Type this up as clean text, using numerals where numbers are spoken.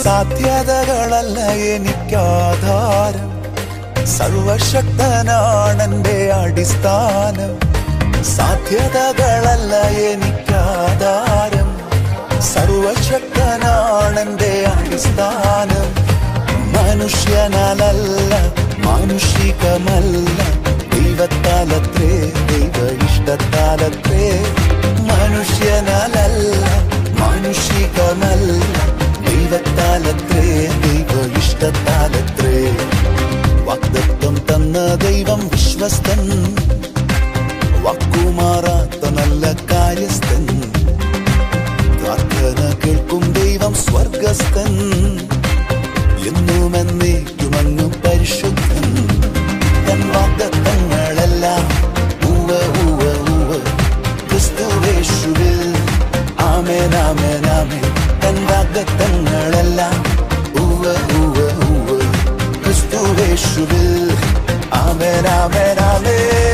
സാധ്യതകളല്ല എനിക്കാധാരം, സർവശക്തനാണെന്റെ അടിസ്ഥാനം. സാധ്യതകളല്ല എനിക്കാധാരം, സർവശക്തനാണെന്റെ അടിസ്ഥാനം. മനുഷ്യനാലല്ല, മാനുഷികമല്ല, ദൈവത്താലത്രേ, ദൈവ ഇഷ്ടത്താലത്രേ. മനുഷ്യനാലല്ല, മാനുഷികമല്ല, ദൈവത്താലത്രേ, ദൈവ ഇഷ്ടത്താലത്രേ. വാഗ്ദത്തം തന്ന ദൈവം വിശ്വസ്തൻ, വാക്കുമാറാത്ത നല്ല കാര്യസ്ഥൻ. പ്രാർത്ഥന കേൾക്കും ദൈവം സ്വർഗസ്ഥൻ, എന്നും എന്നേക്കുമങ്ങ് പരിശുദ്ധൻ. തൻ വാഗ്ദത്തങ്ങളെല്ലാം ഉവ്വ ഉവ്വ ഉവ്വ ക്രിസ്തുവേശുവിൽ. ആമേൻ ആമേൻ ആമേൻ. തൻ വാഗ്ദത്തങ്ങളെല്ലാം ഉവ്വ ഉവ്വ ഉവ്വ ക്രിസ്തുവേശുവിൽ. ആമേൻ ആമേൻ ആമേൻ.